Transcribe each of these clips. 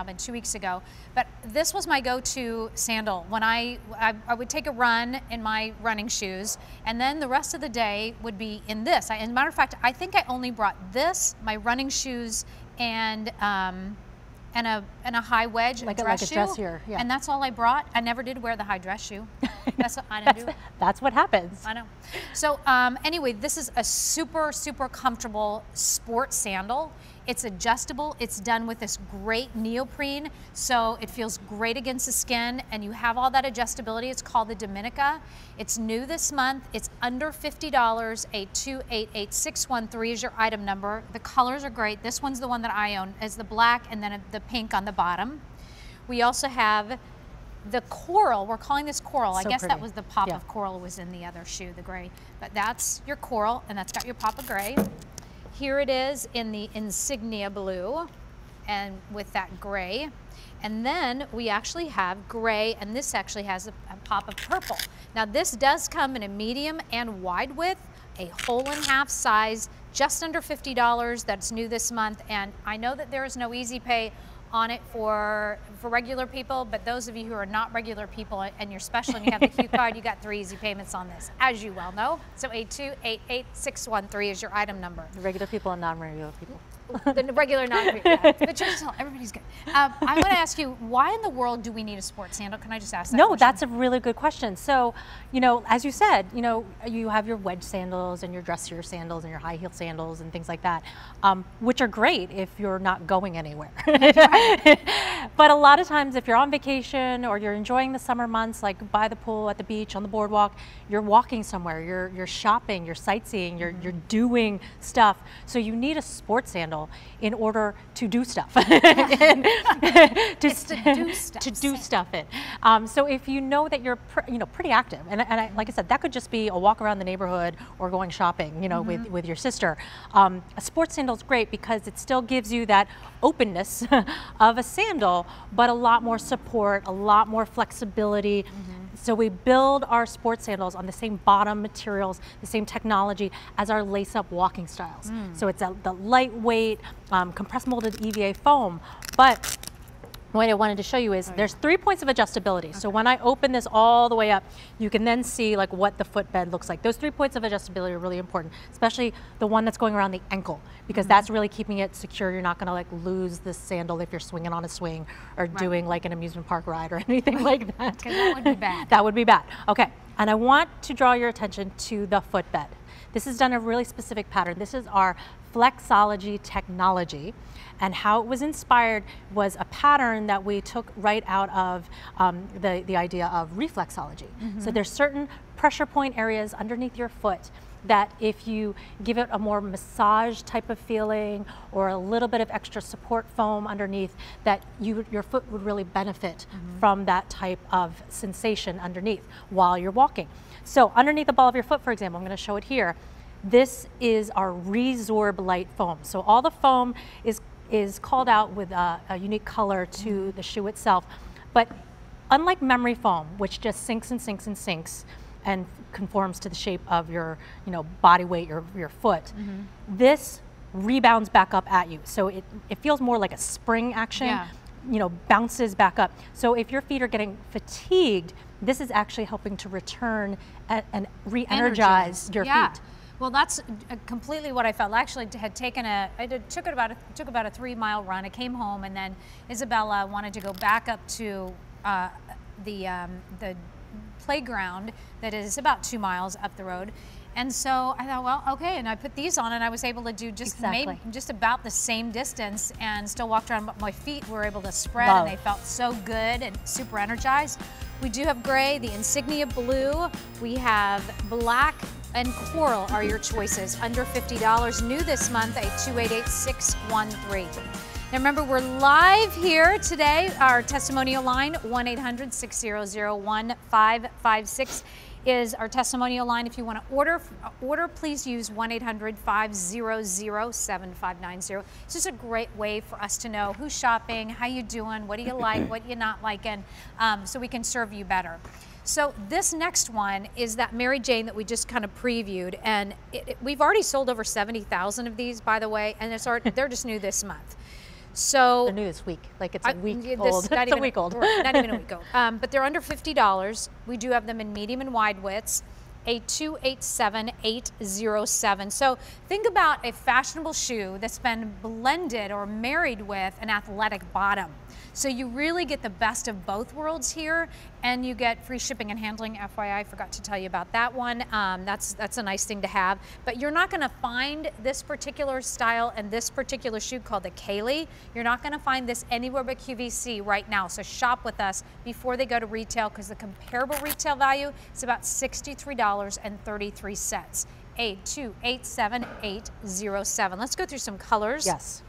been 2 weeks ago, but this was my go-to sandal when I would take a run in my running shoes, and then the rest of the day would be in this. As a matter of fact, I think I only brought this, my running shoes, and a high wedge, like a dress like a shoe, dress here, yeah. and that's all I brought. I never did wear the high dress shoe. I didn't do it. That's what happens. I know. So anyway, this is a super, super comfortable sport sandal. It's adjustable. It's done with this great neoprene, so it feels great against the skin, and you have all that adjustability. It's called the Dominica. It's new this month. It's under $50. 8288613 is your item number. The colors are great. This one's the one that I own, is the black and then the pink on the bottom. We also have the coral. We're calling this coral. I guess that was the pop of coral was in the other shoe, the gray. But that's your coral, and that's got your pop of gray. Here it is in the insignia blue and with that gray. And then we actually have gray, and this actually has a pop of purple. Now this does come in a medium and wide width, a whole and half size, just under $50. That's new this month. And I know that there is no easy pay on it for regular people, but those of you who are not regular people and you're special and you have the Q card, you got 3 easy payments on this, as you well know. So 8288613 is your item number. Regular people and non-regular people. The regular, non-regular, yeah. But you're still, everybody's good. I want to ask you, why in the world do we need a sports sandal? Can I just ask that question? That's a really good question. So, as you said, you have your wedge sandals and your dressier sandals and your high heel sandals and things like that, which are great if you're not going anywhere. But a lot of times if you're on vacation or you're enjoying the summer months, like by the pool, at the beach, on the boardwalk, you're walking somewhere, you're shopping, you're sightseeing, you're doing stuff. So you need a sports sandal in order to do stuff. To do stuff in. So if you know that you're pretty active, and like I said, that could just be a walk around the neighborhood or going shopping, with your sister. A sports sandal is great because it still gives you that openness of a sandal, but a lot more support, a lot more flexibility. So we build our sports sandals on the same bottom materials, the same technology as our lace-up walking styles. So it's the lightweight, compressed molded EVA foam. But what I wanted to show you is there's 3 points of adjustability. So when I open this all the way up, you can then see like what the footbed looks like. Those 3 points of adjustability are really important, especially the one that's going around the ankle, because that's really keeping it secure. You're not gonna like lose this sandal if you're swinging on a swing or doing like an amusement park ride or anything like that. Because that would be bad. That would be bad. Okay, and I want to draw your attention to the footbed. This is done a really specific pattern. This is our Flexology technology, and how it was inspired was a pattern that we took right out of the idea of reflexology. So there's certain pressure point areas underneath your foot that if you give it a more massage type of feeling or a little bit of extra support foam underneath, that your foot would really benefit from that type of sensation underneath while you're walking. So underneath the ball of your foot, for example, I'm going to show it here. This is our Resorb light foam. So all the foam is called out with a unique color to the shoe itself. But unlike memory foam, which just sinks and sinks and sinks and conforms to the shape of your body weight, your foot, this rebounds back up at you. So it feels more like a spring action, bounces back up. So if your feet are getting fatigued, this is actually helping to return and re-energize your feet. Well, that's completely what I felt. I actually took about a 3-mile run. I came home, and then Isabella wanted to go back up to the playground that is about 2 miles up the road. And so I thought, well, okay, and I put these on, and I was able to do just about the same distance and still walked around, but my feet were able to spread, and they felt so good and super energized. We do have gray, the insignia blue, we have black, and coral are your choices, under $50, new this month at 8288613. Now remember, we're live here today. Our testimonial line, 1-800-600-1556 is our testimonial line. If you want to order, please use 1-800-500-7590. It's just a great way for us to know who's shopping, how you doing, what do you like, what you not liking, so we can serve you better. So this next one is that Mary Jane that we just kind of previewed, and we've already sold over 70,000 of these, by the way, and they're just new this month. So they're new this week, like it's a week old. It's a week old. Not even a week old. But they're under $50. We do have them in medium and wide widths. A 287807. So think about a fashionable shoe that's been blended or married with an athletic bottom. So you really get the best of both worlds here, and you get free shipping and handling. FYI, I forgot to tell you about that one. That's a nice thing to have. But you're not going to find this particular style and this particular shoe called the Kaylee. You're not going to find this anywhere but QVC right now. So shop with us before they go to retail, because the comparable retail value is about $63.33. A287807. Let's go through some colors. Yes.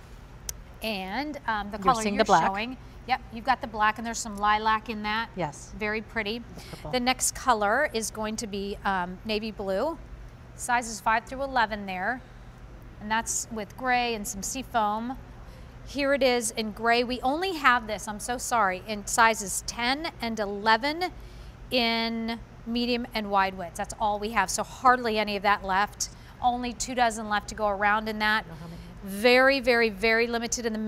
And the color you're showing. Yep, you've got the black, and there's some lilac in that. Yes. Very pretty. The next color is going to be navy blue. Sizes 5 through 11 there. And that's with gray and some seafoam. Here it is in gray. We only have this, I'm so sorry, in sizes 10 and 11 in medium and wide widths. That's all we have, so hardly any of that left. Only 2 dozen left to go around in that. Very, very, very limited in the